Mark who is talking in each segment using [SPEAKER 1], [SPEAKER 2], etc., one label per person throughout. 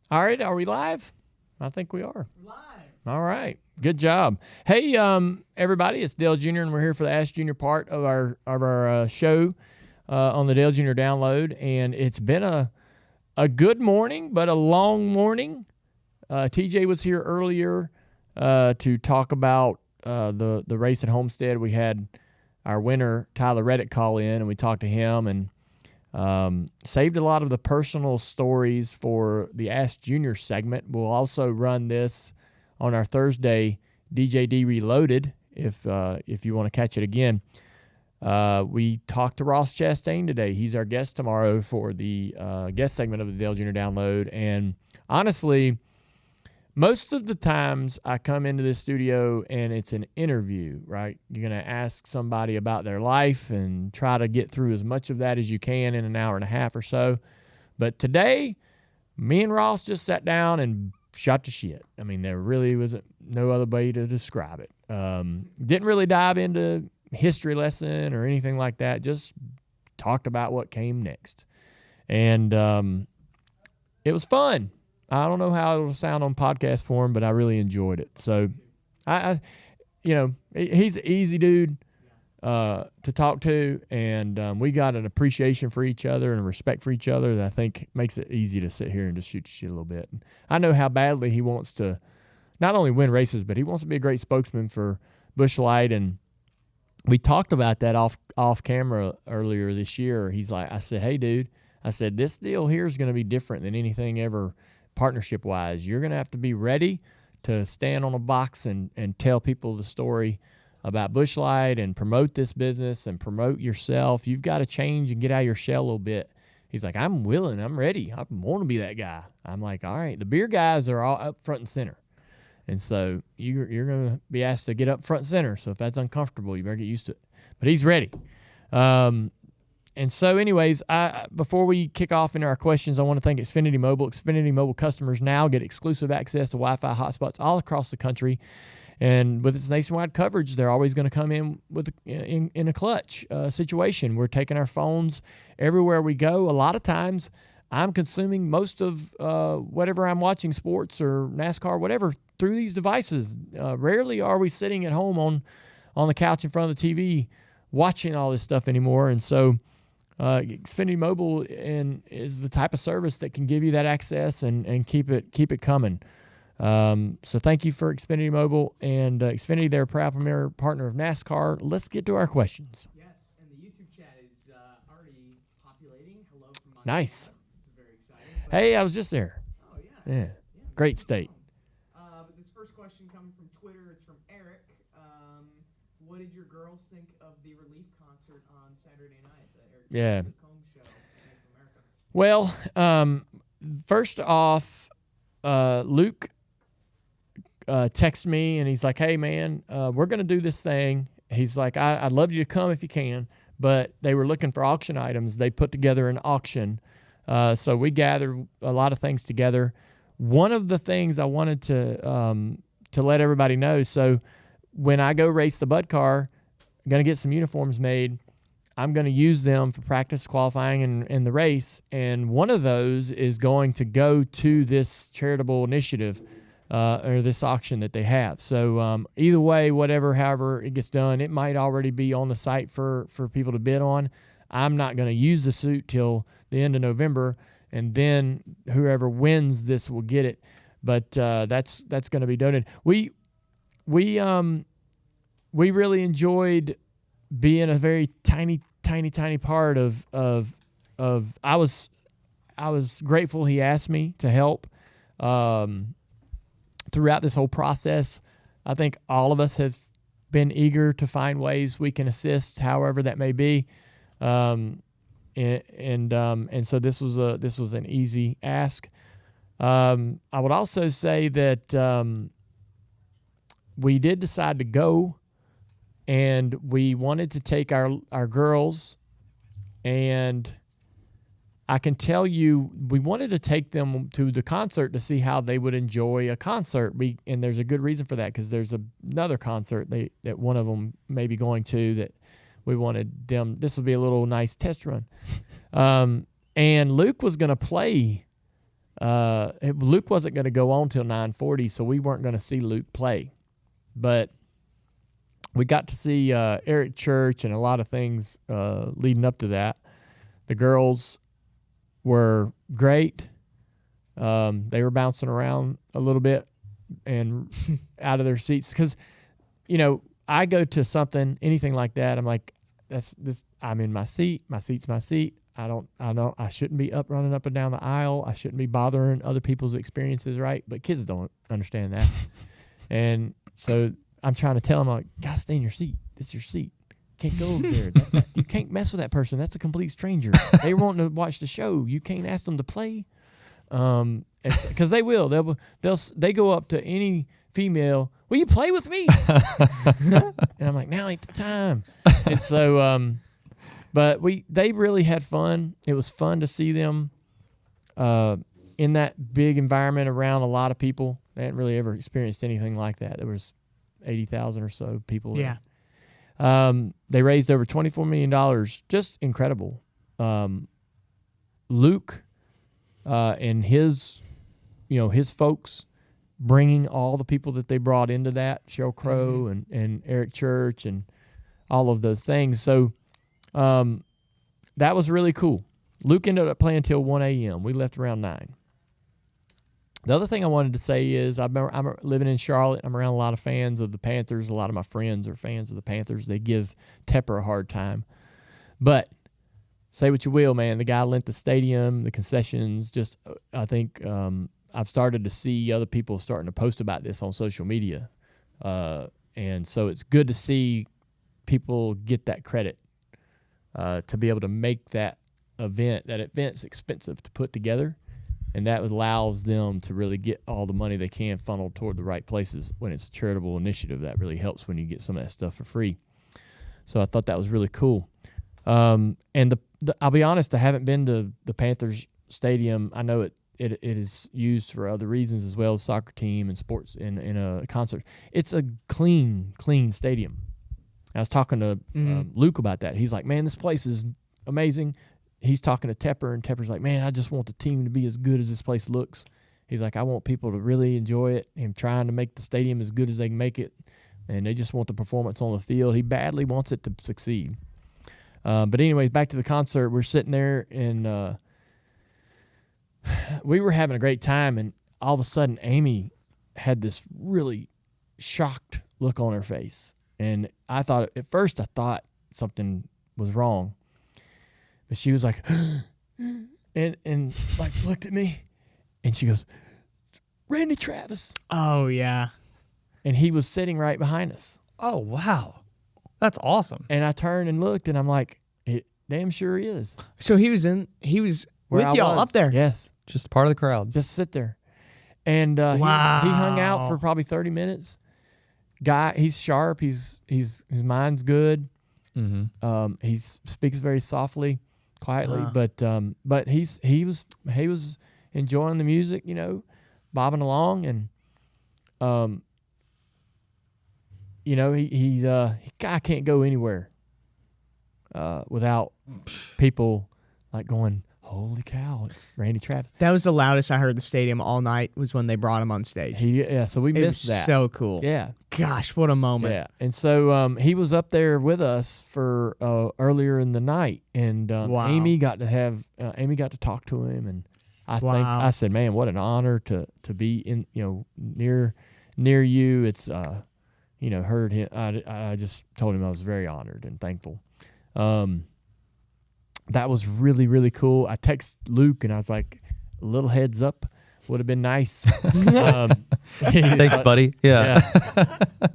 [SPEAKER 1] All right, are we live? I think we are.
[SPEAKER 2] Live.
[SPEAKER 1] All right, good job. Hey, everybody, it's Dale Jr. and we're here for the Ask Junior part of our show on the Dale Jr. Download, and it's been a good morning, but a long morning. TJ was here earlier to talk about the race at Homestead. We had our winner Tyler Reddick call in, and we talked to him and saved a lot of the personal stories for the Ask Junior segment. We'll also run this on our Thursday DJD Reloaded if you want to catch it again. We talked to Ross Chastain today. He's our guest tomorrow for the guest segment of the Dale Jr. Download. And honestly, most of the times I come into this studio and it's an interview, right? You're going to ask somebody about their life and try to get through as much of that as you can in an hour and a half or so. But today, me and Ross just sat down and shot the shit. I mean, there really wasn't no other way to describe it. Didn't really dive into history lesson or anything like that. Just talked about what came next. And it was fun. I don't know how it'll sound on podcast form, but I really enjoyed it. So, he's an easy dude to talk to, and we got an appreciation for each other and a respect for each other that I think makes it easy to sit here and just shoot the shit a little bit. And I know how badly he wants to not only win races, but he wants to be a great spokesman for Busch Light, and we talked about that off camera earlier this year. He's like, I said, hey, dude, I said, this deal here is going to be different than anything ever partnership-wise. You're going to have to be ready to stand on a box and tell people the story about Busch Light and promote this business and promote yourself. You've got to change and get out of your shell a little bit. He's like, I'm willing. I'm ready. I want to be that guy. I'm like, all right. The beer guys are all up front and center. And so you're going to be asked to get up front and center. So if that's uncomfortable, you better get used to it. But he's ready. And so anyways, before we kick off into our questions, I want to thank Xfinity Mobile. Xfinity Mobile customers now get exclusive access to Wi-Fi hotspots all across the country. And with its nationwide coverage, they're always going to come in with in a clutch situation. We're taking our phones everywhere we go. A lot of times, I'm consuming most of whatever I'm watching, sports or NASCAR, whatever, through these devices. Rarely are we sitting at home on the couch in front of the TV watching all this stuff anymore. And so Xfinity Mobile is the type of service that can give you that access and keep it coming. So thank you for Xfinity Mobile and Xfinity. They're a proud premier partner of NASCAR. Let's get to our questions.
[SPEAKER 2] Yes, and the YouTube chat is already populating. Hello from Montana.
[SPEAKER 1] Nice.
[SPEAKER 2] It's very exciting.
[SPEAKER 1] Hey, I was just there.
[SPEAKER 2] Oh, yeah.
[SPEAKER 1] Yeah. Great state.
[SPEAKER 2] But this first question coming from Twitter, it's from Eric. What did your girls think of the relief concert on Saturday night?
[SPEAKER 1] Yeah.
[SPEAKER 2] The Combs Show in America.
[SPEAKER 1] Well, first off, Luke texted me and he's like, hey, man, we're going to do this thing. He's like, I'd love you to come if you can, but they were looking for auction items. They put together an auction. So we gathered a lot of things together. One of the things I wanted to let everybody know, so when I go race the Bud car, I'm going to get some uniforms made. I'm going to use them for practice, qualifying, and the race. And one of those is going to go to this charitable initiative or this auction that they have. So either way, however it gets done, it might already be on the site for people to bid on. I'm not going to use the suit till the end of November, and then whoever wins this will get it. But that's going to be donated. We really enjoyed being a very tiny part of I was grateful he asked me to help throughout this whole process. I think all of us have been eager to find ways we can assist, however that may be. And so this was an easy ask. I would also say that we did decide to go. And we wanted to take our girls, and I can tell you we wanted to take them to the concert to see how they would enjoy a concert. And there's a good reason for that, because there's another concert that one of them may be going to that we wanted them. This would be a little nice test run. And Luke was going to play Luke wasn't going to go on till 9:40, so we weren't going to see Luke play. But we got to see Eric Church and a lot of things leading up to that. The girls were great. They were bouncing around a little bit and out of their seats because, I go to something, anything like that, I'm like, I'm in my seat. My seat's my seat. I shouldn't be running up and down the aisle. I shouldn't be bothering other people's experiences, right? But kids don't understand that. And so I'm trying to tell them, like, gotta stay in your seat. It's your seat. Can't go over there. You can't mess with that person. That's a complete stranger. They want to watch the show. You can't ask them to play. Because they will. They go up to any female. Will you play with me? And I'm like, now ain't the time. And so, but they really had fun. It was fun to see them in that big environment around a lot of people. They hadn't really ever experienced anything like that. There was 80,000 or so people there. They raised over $24 million. Just incredible. Luke and his folks bringing all the people that they brought into that, Sheryl Crow and Eric Church and all of those things. So that was really cool. Luke ended up playing till 1 a.m. We left around 9. The other thing I wanted to say is I'm living in Charlotte. I'm around a lot of fans of the Panthers. A lot of my friends are fans of the Panthers. They give Tepper a hard time. But say what you will, man. The guy lent the stadium, the concessions. I think I've started to see other people starting to post about this on social media. And so it's good to see people get that credit to be able to make that event. That event's expensive to put together. And that allows them to really get all the money they can funneled toward the right places when it's a charitable initiative. That really helps when you get some of that stuff for free. So I thought that was really cool. And I'll be honest, I haven't been to the Panthers Stadium. I know it is used for other reasons as well as soccer team and sports in a concert. It's a clean stadium. I was talking to Luke about that. He's like, man, this place is amazing. He's talking to Tepper, and Tepper's like, man, I just want the team to be as good as this place looks. He's like, I want people to really enjoy it. Him trying to make the stadium as good as they can make it, and they just want the performance on the field. He badly wants it to succeed. But anyways, back to the concert. We're sitting there, and we were having a great time, and all of a sudden, Amy had this really shocked look on her face. And at first I thought something was wrong. But she was like, and like looked at me, and she goes, Randy Travis.
[SPEAKER 2] Oh, yeah.
[SPEAKER 1] And he was sitting right behind us.
[SPEAKER 3] Oh, wow. That's awesome.
[SPEAKER 1] And I turned and looked, and I'm like, it damn sure is.
[SPEAKER 2] So he was with y'all up there.
[SPEAKER 1] Yes.
[SPEAKER 3] Just part of the crowd.
[SPEAKER 1] Just sit there. And
[SPEAKER 2] wow.
[SPEAKER 1] he hung out for probably 30 minutes. He's sharp. His mind's good.
[SPEAKER 3] Mm-hmm.
[SPEAKER 1] He speaks very softly, quietly, but he was enjoying the music, bobbing along, and I can't go anywhere without people like going, holy cow, it's Randy Travis.
[SPEAKER 2] That was the loudest I heard the stadium all night was when they brought him on stage.
[SPEAKER 1] So we missed that.
[SPEAKER 2] So cool.
[SPEAKER 1] Yeah.
[SPEAKER 2] Gosh, what a moment.
[SPEAKER 1] Yeah. And so he was up there with us for earlier in the night, and
[SPEAKER 2] wow.
[SPEAKER 1] Amy got to talk to him, and I said, man, what an honor to be in near you. It's heard him. I just told him I was very honored and thankful. That was really, really cool. I texted Luke, and I was like, a little heads up would have been nice.
[SPEAKER 3] Thanks, buddy. Yeah.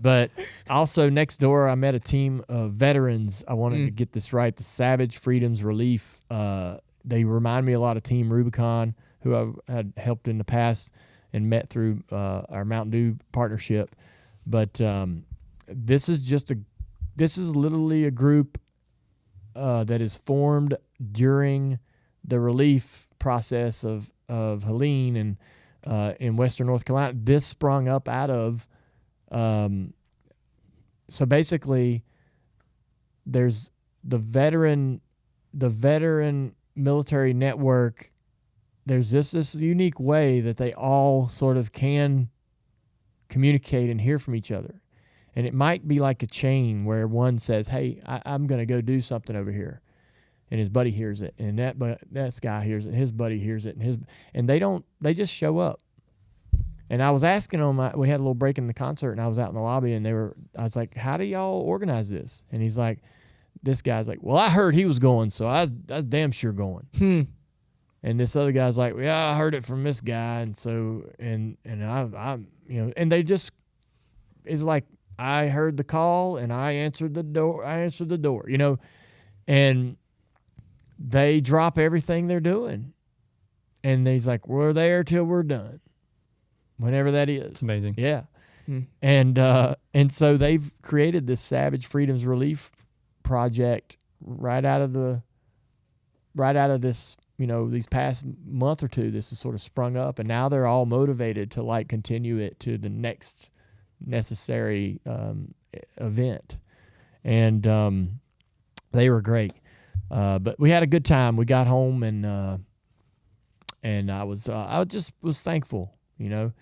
[SPEAKER 1] But also next door, I met a team of veterans. I wanted to get this right. The Savage Freedoms Relief. They remind me a lot of Team Rubicon, who I had helped in the past and met through our Mountain Dew partnership. But this is literally a group that is formed during the relief process of Helene and in Western North Carolina. This sprung up out of so basically there's the veteran military network there's this unique way that they all sort of can communicate and hear from each other. And it might be like a chain where one says, hey, I'm going to go do something over here. And his buddy hears it. And that guy hears it. And his buddy hears it. And they just show up. And I was asking them, we had a little break in the concert, and I was out in the lobby, and I was like, how do y'all organize this? And he's like, this guy's like, well, I heard he was going, so I was damn sure going. And this other guy's like, yeah, I heard it from this guy. And so, and I and they just, it's like, I heard the call and I answered the door, and they drop everything they're doing. And he's like, we're there till we're done. Whenever that is.
[SPEAKER 3] It's amazing.
[SPEAKER 1] Yeah. And so they've created this Savage Freedoms Relief project right out of this, these past month or two. This has sort of sprung up, and now they're all motivated to like continue it to the next necessary event. And they were great. But we had a good time. We got home, and I just was thankful. It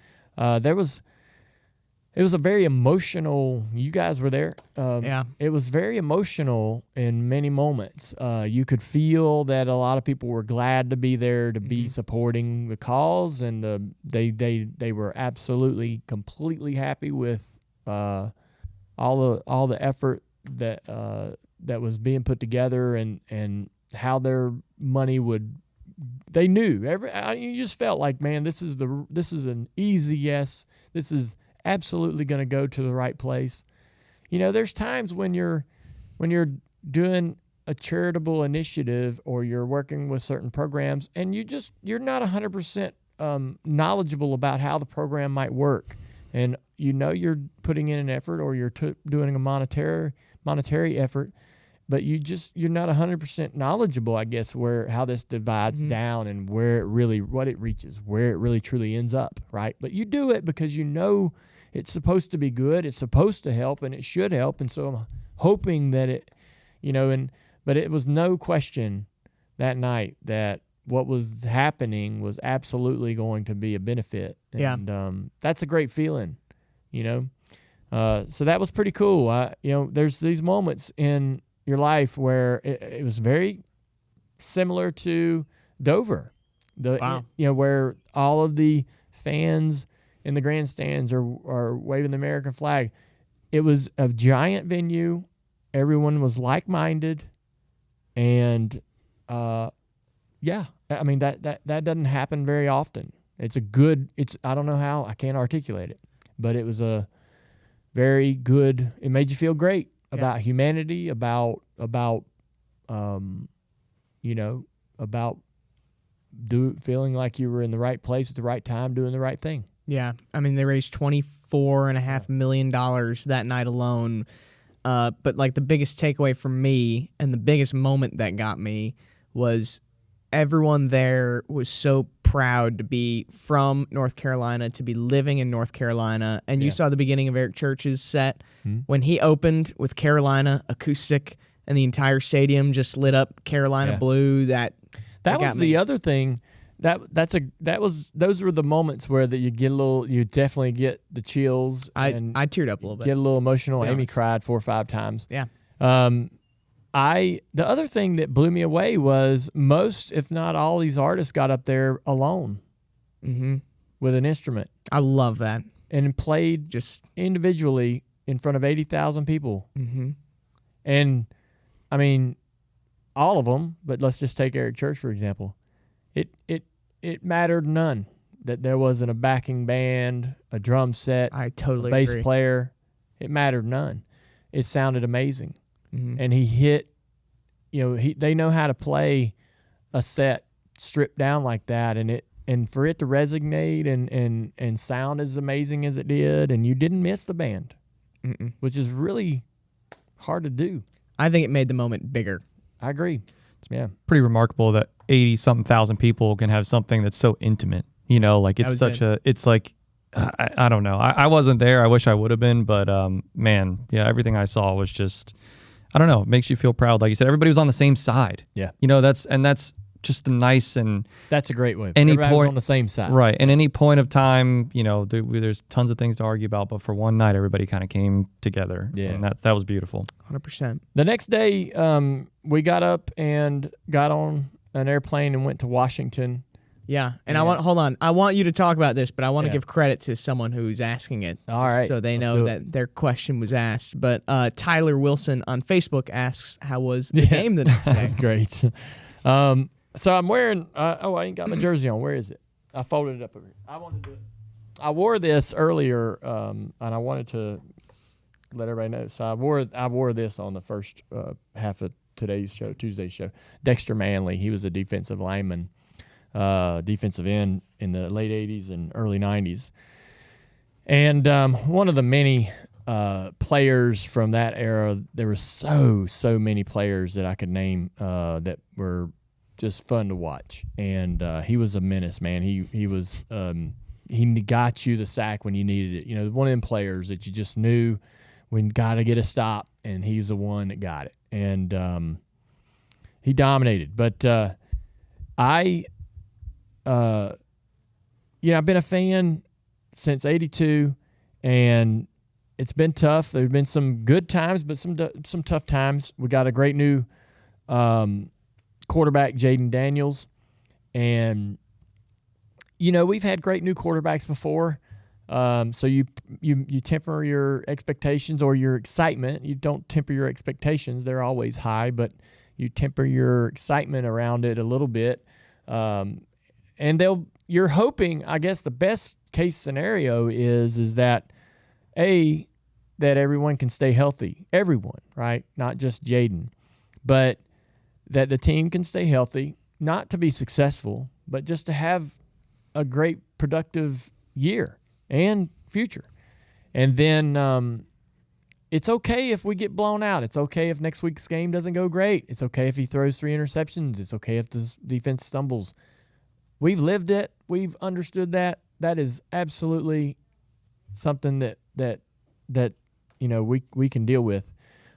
[SPEAKER 1] was a very emotional. You guys were there.
[SPEAKER 2] Yeah. It
[SPEAKER 1] was very emotional in many moments. You could feel that a lot of people were glad to be there, to be supporting the cause, and they were absolutely, completely happy with all the effort that was being put together, and how their money would. They knew you just felt like, man, this is an easy yes. This is absolutely going to go to the right place. There's times when you're doing a charitable initiative, or you're working with certain programs, and you're not 100% knowledgeable about how the program might work, and you're putting in an effort, or you're doing a monetary effort, but you're not 100% knowledgeable, I guess, how this divides down, and what it reaches, where it really truly ends up, right? But you do it because it's supposed to be good, it's supposed to help, and it should help, and so I'm hoping that it, but it was no question that night that what was happening was absolutely going to be a benefit, and that's a great feeling, so that was pretty cool. There's these moments in your life where it was very similar to Dover, where all of the fans in the grandstands are waving the American flag. It was a giant venue. Everyone was like-minded, and that doesn't happen very often. I don't know how, I can't articulate it, but it was a very good. It made you feel great about humanity, about feeling like you were in the right place at the right time, doing the right thing.
[SPEAKER 2] Yeah, they raised $24.5 million that night alone. But like the biggest takeaway for me, and the biggest moment that got me, was everyone there was so proud to be from North Carolina, to be living in North Carolina. And you saw the beginning of Eric Church's set when he opened with Carolina acoustic, and the entire stadium just lit up Carolina blue. That
[SPEAKER 1] was the other thing. Those were the moments where you definitely get the chills.
[SPEAKER 2] I teared up a little bit.
[SPEAKER 1] Get a little emotional. Amy cried 4 or 5 times.
[SPEAKER 2] Yeah.
[SPEAKER 1] The other thing that blew me away was most, if not all, these artists got up there alone with an instrument.
[SPEAKER 2] I love that.
[SPEAKER 1] And played just individually in front of 80,000 people. And all of them, but let's just take Eric Church, for example. It mattered none that there wasn't a backing band, a drum set,
[SPEAKER 2] I totally
[SPEAKER 1] a bass
[SPEAKER 2] agree.
[SPEAKER 1] player. It mattered none. It sounded amazing. And he hit, they know how to play a set stripped down like that, and for it to resonate and sound as amazing as it did, and you didn't miss the band, which is really hard to do.
[SPEAKER 2] I think it made the moment bigger.
[SPEAKER 1] I agree. Yeah,
[SPEAKER 3] pretty remarkable that 80-something thousand people can have something that's so intimate. It's like, I don't know. I wasn't there. I wish I would have been, but everything I saw was just, I don't know. It makes you feel proud. Like you said, everybody was on the same side.
[SPEAKER 1] Yeah.
[SPEAKER 3] That's just a nice and
[SPEAKER 1] that's a great way.
[SPEAKER 3] Any
[SPEAKER 1] Everybody's
[SPEAKER 3] point
[SPEAKER 1] on the same side.
[SPEAKER 3] right. And any point of time, there's tons of things to argue about, but for one night, everybody kind of came together.
[SPEAKER 1] Yeah.
[SPEAKER 3] And that was beautiful.
[SPEAKER 2] 100%.
[SPEAKER 1] The next day, we got up and got on an airplane and went to Washington.
[SPEAKER 2] Yeah, and hold on. I want you to talk about this, but I want to
[SPEAKER 1] Yeah.
[SPEAKER 2] give credit to someone who's asking it.
[SPEAKER 1] All right,
[SPEAKER 2] So they
[SPEAKER 1] let's
[SPEAKER 2] know
[SPEAKER 1] do it.
[SPEAKER 2] that their question was asked. But Tyler Wilson on Facebook asks, how was the game the next day?
[SPEAKER 1] That's great. So I'm wearing. I ain't got my jersey on. Where is it? I folded it up over here. I wore this earlier, and I wanted to let everybody know. So I wore this on the first half of today's show, Tuesday's show. Dexter Manley. He was a defensive lineman, defensive end in the late '80s and early '90s, and one of the many players from that era. There were so many players that I could name that were just fun to watch, and he was a menace, man. He was he got you the sack when you needed it. One of them players that you just knew when got to get a stop, and he's the one that got it, and he dominated. But I've been a fan since '82, and it's been tough. There's been some good times, but some tough times. We got a great new quarterback, Jaden Daniels, and we've had great new quarterbacks before. So you temper your expectations or your excitement. You don't temper your expectations; they're always high, but you temper your excitement around it a little bit. And you're hoping, I guess, the best case scenario is that that everyone can stay healthy, everyone, right? Not just Jaden, but that the team can stay healthy, not to be successful, but just to have a great productive year and future. And then it's okay if we get blown out. It's okay if next week's game doesn't go great. It's okay if he throws 3 interceptions. It's okay if the defense stumbles. We've lived it. We've understood that. That is absolutely something that we can deal with.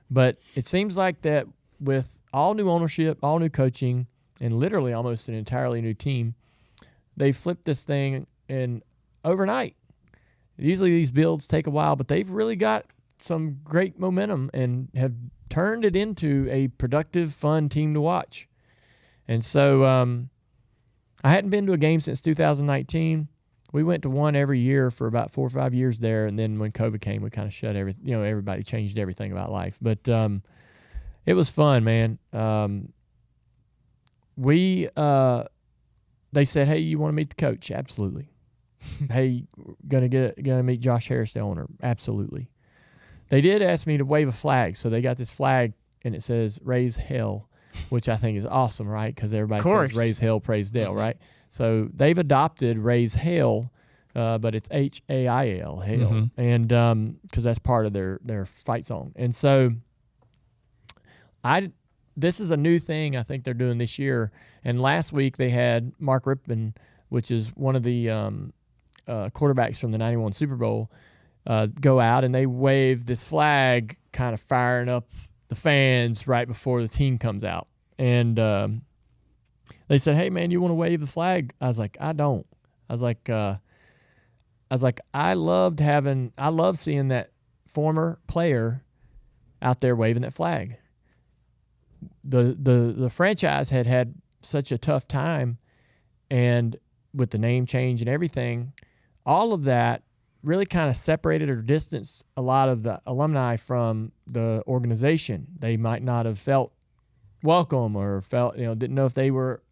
[SPEAKER 1] But it seems like that with all new ownership, all new coaching, and literally almost an entirely new team, they flipped this thing in overnight. Usually these builds take a while, but they've really got some great momentum and have turned it into a productive, fun team to watch. And so I hadn't been to a game since 2019. We went to one every year for about 4 or 5 years there, and then when COVID came, we kind of shut everything. Everybody changed everything about life. But it was fun, man. They said, "Hey, you want to meet the coach?" Absolutely. Hey, gonna meet Josh Harris, the owner? Absolutely. They did ask me to wave a flag, so they got this flag and it says "Raise Hell," which I think is awesome, right? Because everybody says "Raise Hell, Praise Dale," right? So they've adopted "Raise Hell," but it's Hail, Hail, and because that's part of their fight song. And so this is a new thing I think they're doing this year. And last week they had Mark Rippon, which is one of the quarterbacks from the '91 Super Bowl, go out, and they wave this flag, kind of firing up the fans right before the team comes out. And they said, "Hey, man, you want to wave the flag?" I was like, "I don't." I was like, I love seeing that former player out there waving that flag. The franchise had such a tough time, and with the name change and everything, all of that really kind of separated or distanced a lot of the alumni from the organization. They might not have felt welcome or felt, didn't know if they were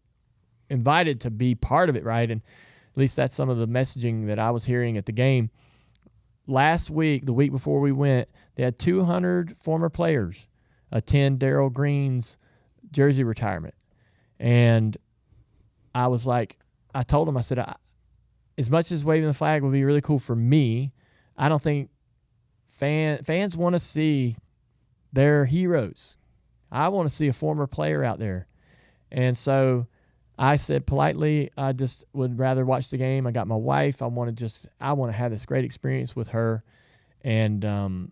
[SPEAKER 1] invited to be part of it, right? And at least that's some of the messaging that I was hearing at the game. Last week, the week before we went, they had 200 former players attend Darryl Green's jersey retirement. And I was like, I told him, I said, as much as waving the flag would be really cool for me, I don't think fans want to see their heroes. I want to see a former player out there. And so I said politely, I just would rather watch the game. I got my wife. I want to have this great experience with her. And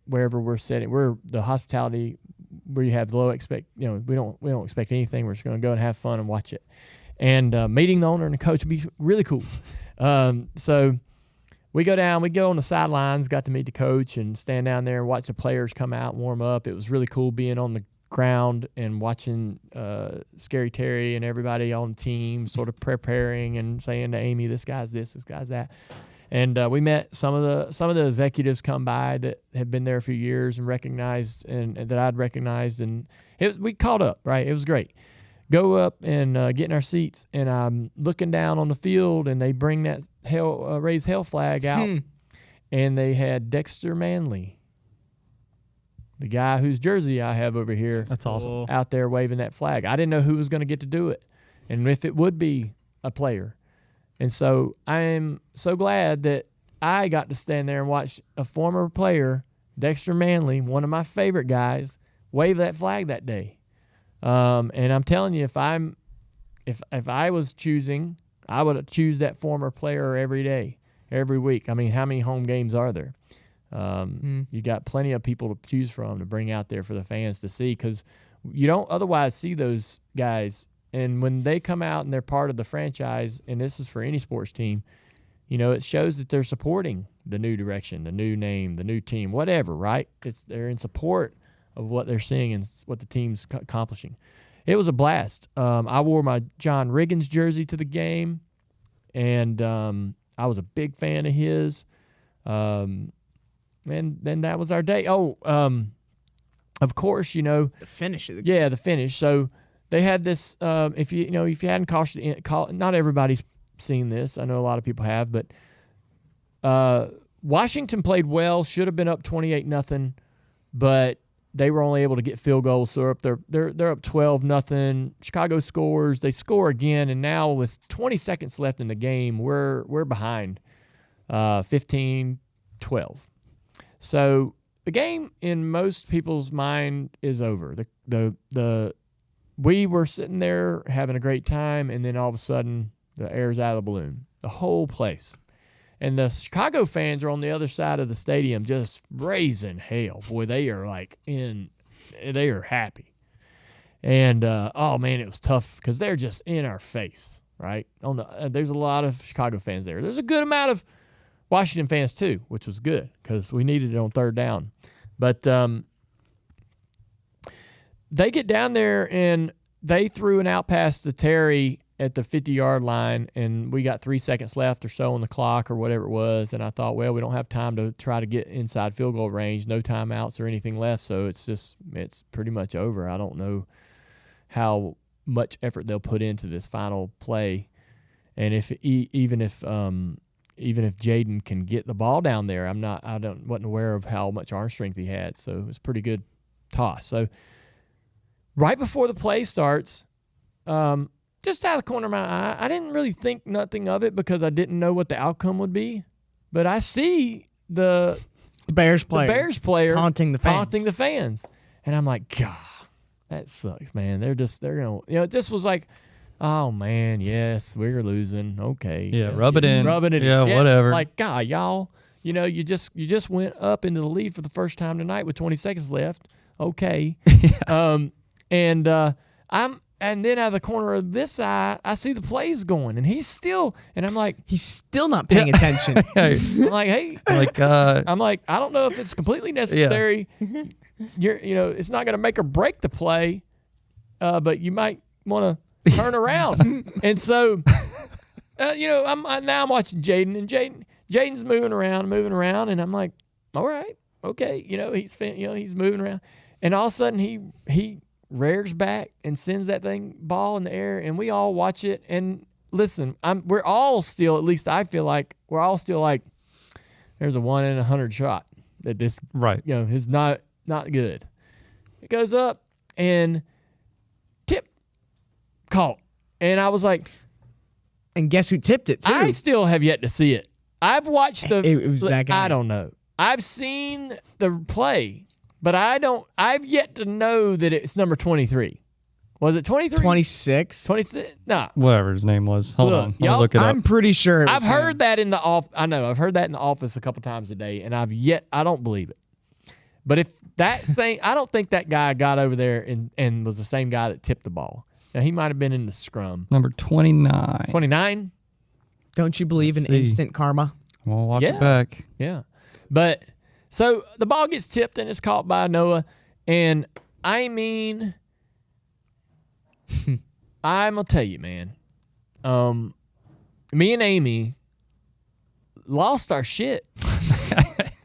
[SPEAKER 1] wherever we're sitting, the hospitality we have low we don't expect anything. We're just going to go and have fun and watch it. And meeting the owner and the coach would be really cool. So we go on the sidelines, got to meet the coach and stand down there and watch the players come out and warm up. It was really cool being on the ground and watching Scary Terry and everybody on the team sort of preparing and saying to Amy, this guy's this guy's that. And we met some of the executives come by that have been there a few years and recognized and that I'd recognized, and we caught up, right? It was great. Go up and get in our seats, and I'm looking down on the field, and they bring that raise hell flag out, and they had Dexter Manley, the guy whose jersey I have over here.
[SPEAKER 3] That's awesome.
[SPEAKER 1] Out there waving that flag. I didn't know who was going to get to do it, and if it would be a player. And so I am so glad that I got to stand there and watch a former player, Dexter Manley, one of my favorite guys, wave that flag that day. And I'm telling you, if I was choosing, I would choose that former player every day, every week. I mean, how many home games are there? You got plenty of people to choose from to bring out there for the fans to see, because you don't otherwise see those guys. And when they come out and they're part of the franchise, and this is for any sports team, it shows that they're supporting the new direction, the new name, the new team, whatever, right? They're in support of what they're seeing and what the team's accomplishing. It was a blast. I wore my John Riggins jersey to the game, and I was a big fan of his. And then that was our day. Oh, of course,
[SPEAKER 2] the finish of the game.
[SPEAKER 1] Yeah, the finish. So they had this. If you hadn't caught, not everybody's seen this. I know a lot of people have, but Washington played well. Should have been up 28-0, but they were only able to get field goals, so they're up 12-0. Chicago scores. They score again, and now with 20 seconds left in the game, we're behind 15-12. So the game, in most people's mind, is over. We were sitting there having a great time, and then all of a sudden, the air's out of the balloon. The whole place. And the Chicago fans are on the other side of the stadium just raising hell. Boy, they are they are happy. And, oh, man, it was tough because they're just in our face, right? There's a lot of Chicago fans there. There's a good amount of Washington fans, too, which was good because we needed it on third down. But they get down there, and they threw an out pass to Terry at the 50-yard line, and we got 3 seconds left or so on the clock or whatever it was, and I thought, well, we don't have time to try to get inside field goal range, no timeouts or anything left, so it's pretty much over. I don't know how much effort they'll put into this final play, and even if Jaden can get the ball down there, wasn't aware of how much arm strength he had, so it was a pretty good toss. So right before the play starts, just out of the corner of my eye, I didn't really think nothing of it because I didn't know what the outcome would be. But I see the
[SPEAKER 2] Bears player
[SPEAKER 1] taunting the fans. And I'm like, God, that sucks, man. They're going to, it just was like, oh, man, yes, we're losing. Okay.
[SPEAKER 3] Yeah, rub it in.
[SPEAKER 1] Yeah,
[SPEAKER 3] whatever.
[SPEAKER 1] Like, God, y'all, you just went up into the lead for the first time tonight with 20 seconds left. Okay. And then out of the corner of this eye, I see the plays going, and I'm like,
[SPEAKER 2] he's still not paying attention.
[SPEAKER 1] I'm like, hey, I'm like, I don't know if it's completely necessary. Yeah. It's not going to make or break the play, but you might want to turn around. And so, I'm watching Jaden, and Jaden's moving around, and I'm like, all right, okay, he's moving around, and all of a sudden he rears back and sends that ball in the air, and we all watch it. And listen, we're all still, at least I feel like, we're all still like, there's a 1 in 100 shot that this,
[SPEAKER 3] right,
[SPEAKER 1] is not good. It goes up and tip caught, and I was like,
[SPEAKER 2] and guess who tipped it too?
[SPEAKER 1] I still have yet to see it. I've watched
[SPEAKER 2] it was that guy.
[SPEAKER 1] I don't know. I've seen the play. But I've yet to know that it's number 23. Was it 23?
[SPEAKER 2] 26?
[SPEAKER 1] 26? Nah.
[SPEAKER 3] Whatever his name was. Hold on. Let me look it up.
[SPEAKER 2] I'm pretty sure it was
[SPEAKER 1] I've heard that in the office. I know. I've heard that in the office a couple times a day, and I don't believe it. But if that same, I don't think that guy got over there and was the same guy that tipped the ball. Now, he might have been in the scrum.
[SPEAKER 3] Number 29.
[SPEAKER 1] 29?
[SPEAKER 2] Don't you believe
[SPEAKER 3] Let's
[SPEAKER 2] in
[SPEAKER 3] see.
[SPEAKER 2] instant karma?
[SPEAKER 3] We'll watch it back.
[SPEAKER 1] Yeah. But so the ball gets tipped and it's caught by Noah. And I mean, I'm going to tell you, man. Me and Amy lost our shit.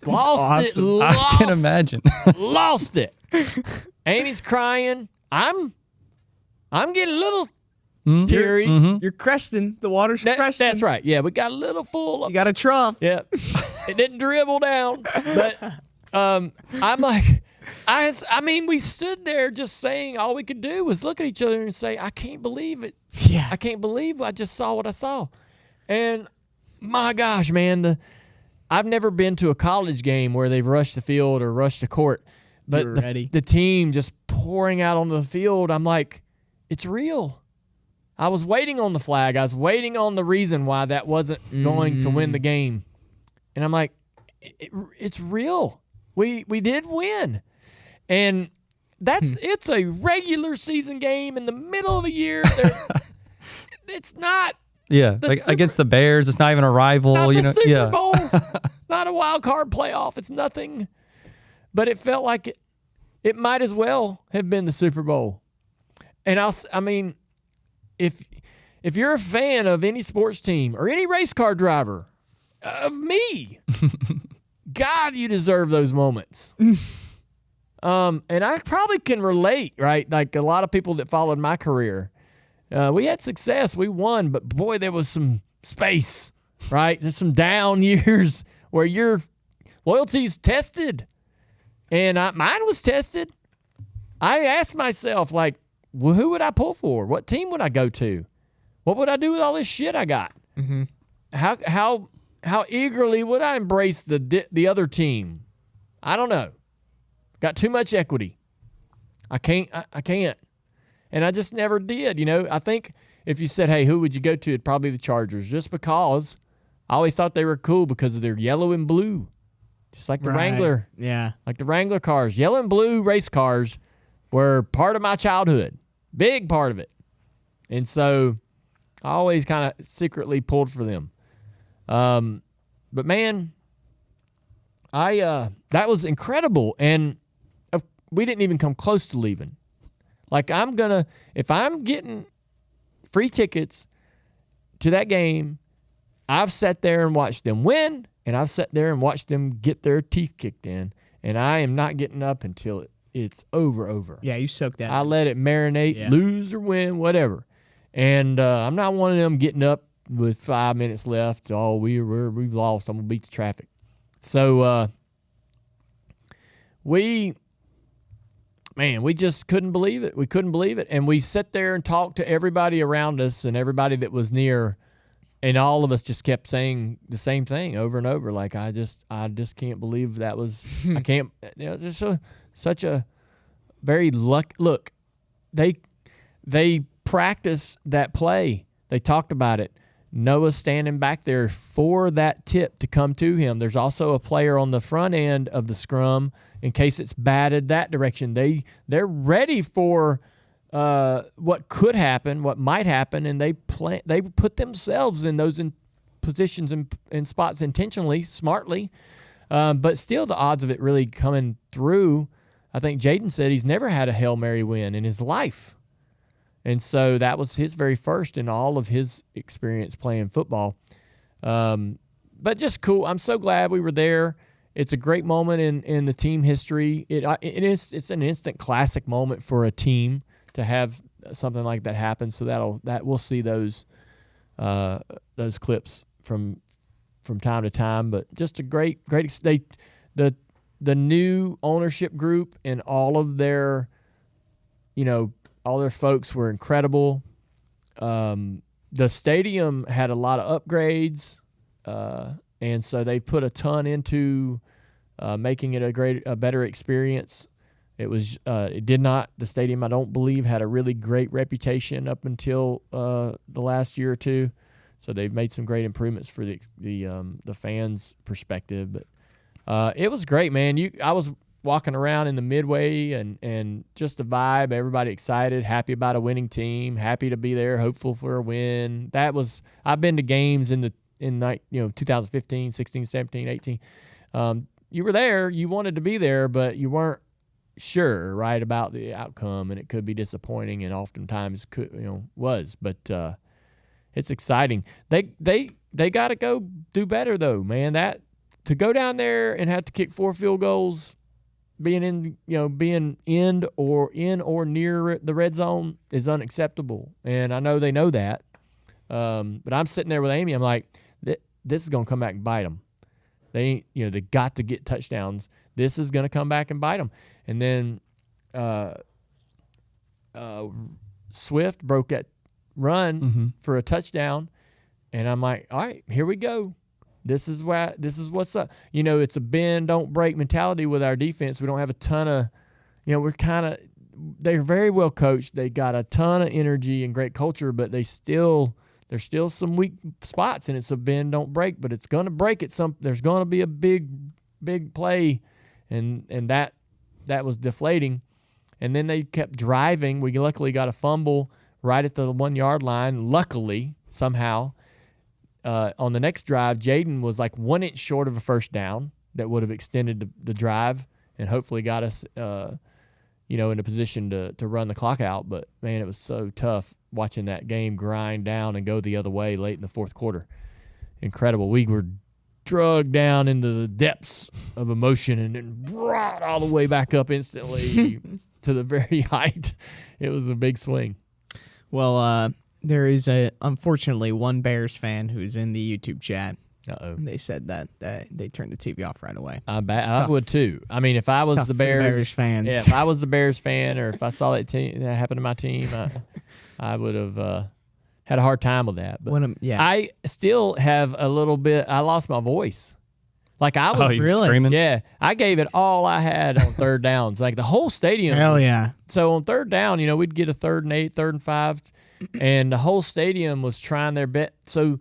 [SPEAKER 1] Lost it.
[SPEAKER 3] I can imagine.
[SPEAKER 1] Lost it. Amy's crying. I'm getting a little teary.
[SPEAKER 2] You're cresting. The water's cresting.
[SPEAKER 1] That's right. Yeah, we got a little full.
[SPEAKER 2] You got a trough.
[SPEAKER 1] Yeah, it didn't dribble down. But I'm like, I mean, we stood there just saying all we could do was look at each other and say, I can't believe it.
[SPEAKER 2] Yeah.
[SPEAKER 1] I can't believe I just saw what I saw. And my gosh, man, I've never been to a college game where they've rushed the field or rushed the court, but the team just pouring out onto the field, I'm like, it's real. I was waiting on the flag. I was waiting on the reason why that wasn't going to win the game. And I'm like, it's real. We did win. And it's a regular season game in the middle of the year. It's not.
[SPEAKER 3] Yeah, like against the Bears, it's not even a rival.
[SPEAKER 1] Not the Super Bowl.
[SPEAKER 3] It's
[SPEAKER 1] not a wild card playoff. It's nothing. But it felt like it might as well have been the Super Bowl. And I mean, if you're a fan of any sports team or any race car driver, of me, God, you deserve those moments. And I probably can relate, right? Like a lot of people that followed my career. We had success. We won. But, boy, there was some space, right? There's some down years where your loyalty's tested. And mine was tested. I asked myself, like, well, who would I pull for? What team would I go to? What would I do with all this shit I got?
[SPEAKER 2] Mm-hmm.
[SPEAKER 1] How eagerly would I embrace the other team? I don't know. Got too much equity. I can't. And I just never did, you know. I think if you said, hey, who would you go to, it'd probably be the Chargers, just because I always thought they were cool because of their yellow and blue, just like the Wrangler.
[SPEAKER 2] Yeah.
[SPEAKER 1] Like the Wrangler cars. Yellow and blue race cars were part of my childhood, big part of it. And so I always kind of secretly pulled for them. But, man, that was incredible. And we didn't even come close to leaving. Like, if I'm getting free tickets to that game, I've sat there and watched them win, and I've sat there and watched them get their teeth kicked in, and I am not getting up until it's over.
[SPEAKER 2] Yeah, you soaked that.
[SPEAKER 1] I let it marinate, lose or win, whatever. And I'm not one of them getting up with 5 minutes left. Oh, we've lost. I'm going to beat the traffic. So we just couldn't believe it. We couldn't believe it. And we sat there and talked to everybody around us and everybody that was near, and all of us just kept saying the same thing over and over. Like, I just can't believe that was, I can't, you know, just such a very look, they practiced that play. They talked about it. Noah's standing back there for that tip to come to him. There's also a player on the front end of the scrum in case it's batted that direction. They're ready for what could happen, what might happen, and they put themselves in those positions and spots intentionally, smartly. But still, the odds of it really coming through. I think Jaden said he's never had a Hail Mary win in his life. And so that was his very first in all of his experience playing football. But just cool. I'm so glad we were there. It's a great moment in the team history. It's an instant classic moment for a team to have something like that happen. So we'll see those clips from time to time. But just a great the new ownership group and all of their, you know, all their folks were incredible. The stadium had a lot of upgrades, and so they put a ton into making it a better experience. The stadium, I don't believe, had a really great reputation up until the last year or two. So they've made some great improvements for the fans' perspective. But it was great, man. walking around in the midway and just the vibe, everybody excited, happy about a winning team, happy to be there, hopeful for a win. I've been to games in 2015, 16, 17, 18. You were there, you wanted to be there, but you weren't sure, right, about the outcome, and it could be disappointing, and oftentimes was. But it's exciting. They got to go do better though, man. That to go down there and have to kick 4 field goals, being in or near the red zone is unacceptable, and I know they know that. But I'm sitting there with Amy. I'm like, this is gonna come back and bite them. They got to get touchdowns. This is gonna come back and bite them. And then Swift broke that run for a touchdown, and I'm like, all right, here we go. This is what's up. It's a bend, don't break mentality with our defense. We don't have a ton of, they're very well coached. They got a ton of energy and great culture, but there's still some weak spots, and it's a bend, don't break. But it's going to break at some. There's going to be a big play, and that was deflating. And then they kept driving. We luckily got a fumble right at the 1 yard line. Luckily, somehow. On the next drive, Jaden was like 1 inch short of a first down that would have extended the drive and hopefully got us, in a position to run the clock out. But, man, it was so tough watching that game grind down and go the other way late in the fourth quarter. Incredible. We were drugged down into the depths of emotion and then brought all the way back up instantly to the very height. It was a big swing.
[SPEAKER 2] Well, there is unfortunately one Bears fan who's in the YouTube chat.
[SPEAKER 1] Uh-oh.
[SPEAKER 2] And they said that they turned the TV off right away.
[SPEAKER 1] I would too. I mean, if I was the Bears
[SPEAKER 2] fans,
[SPEAKER 1] yeah, if I was the Bears fan, or if I saw that happen to my team, I would have had a hard time with that. But I still have a little bit. I lost my voice. Like I was
[SPEAKER 2] really
[SPEAKER 3] screaming.
[SPEAKER 1] Yeah, I gave it all I had on third downs. Like the whole stadium.
[SPEAKER 2] Hell yeah.
[SPEAKER 1] So on third down, we'd get a 3rd and 8, 3rd and 5. And the whole stadium was trying their best. So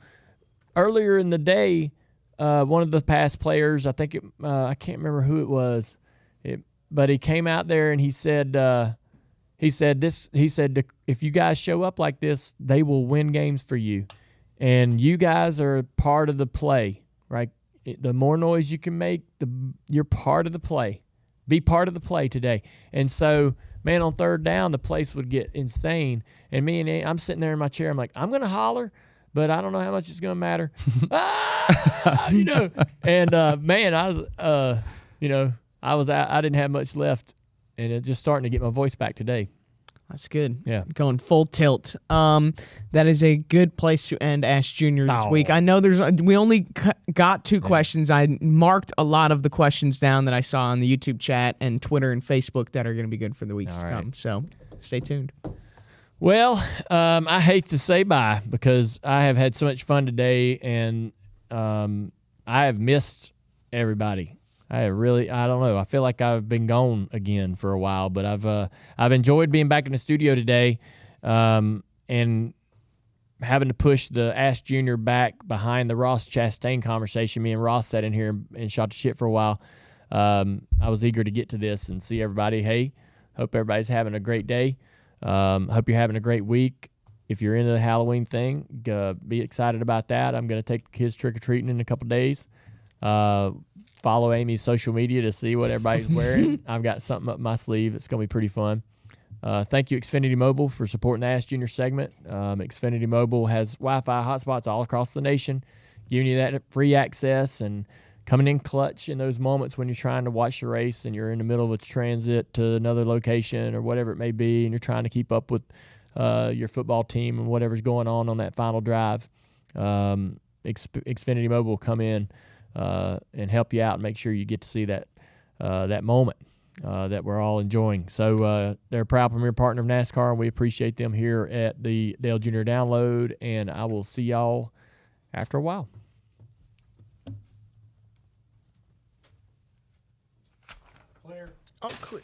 [SPEAKER 1] earlier in the day, one of the past players, I think I can't remember who it was, but he came out there and he said, if you guys show up like this, they will win games for you, and you guys are part of the play. Right? The more noise you can make, you're part of the play. Be part of the play today. And so, man, on third down, the place would get insane. And I'm sitting there in my chair. I'm like, I'm going to holler, but I don't know how much it's going to matter. And, man, I didn't have much left, and it's just starting to get my voice back today.
[SPEAKER 2] That's good.
[SPEAKER 1] Yeah.
[SPEAKER 2] Going full tilt. That is a good place to end Ask Junior this week. I know we only got 2 questions. I marked a lot of the questions down that I saw on the YouTube chat and Twitter and Facebook that are going to be good for the weeks to come. So stay tuned.
[SPEAKER 1] Well, I hate to say bye because I have had so much fun today, and I have missed everybody. I don't know. I feel like I've been gone again for a while, but I've enjoyed being back in the studio today, and having to push the Ask Junior back behind the Ross Chastain conversation. Me and Ross sat in here and shot the shit for a while. I was eager to get to this and see everybody. Hey, hope everybody's having a great day. Hope you're having a great week. If you're into the Halloween thing, be excited about that. I'm going to take the kids trick-or-treating in a couple days. Follow Amy's social media to see what everybody's wearing. I've got something up my sleeve. It's going to be pretty fun. Thank you, Xfinity Mobile, for supporting the Ask Junior segment. Xfinity Mobile has Wi-Fi hotspots all across the nation, giving you that free access and coming in clutch in those moments when you're trying to watch the race and you're in the middle of a transit to another location or whatever it may be, and you're trying to keep up with your football team and whatever's going on that final drive. Xfinity Mobile will come in and help you out and make sure you get to see that moment that we're all enjoying. So they're a proud premier partner of NASCAR, and we appreciate them here at the Dale Jr. Download, and I will see y'all after a while.
[SPEAKER 2] Clear. Oh, clear.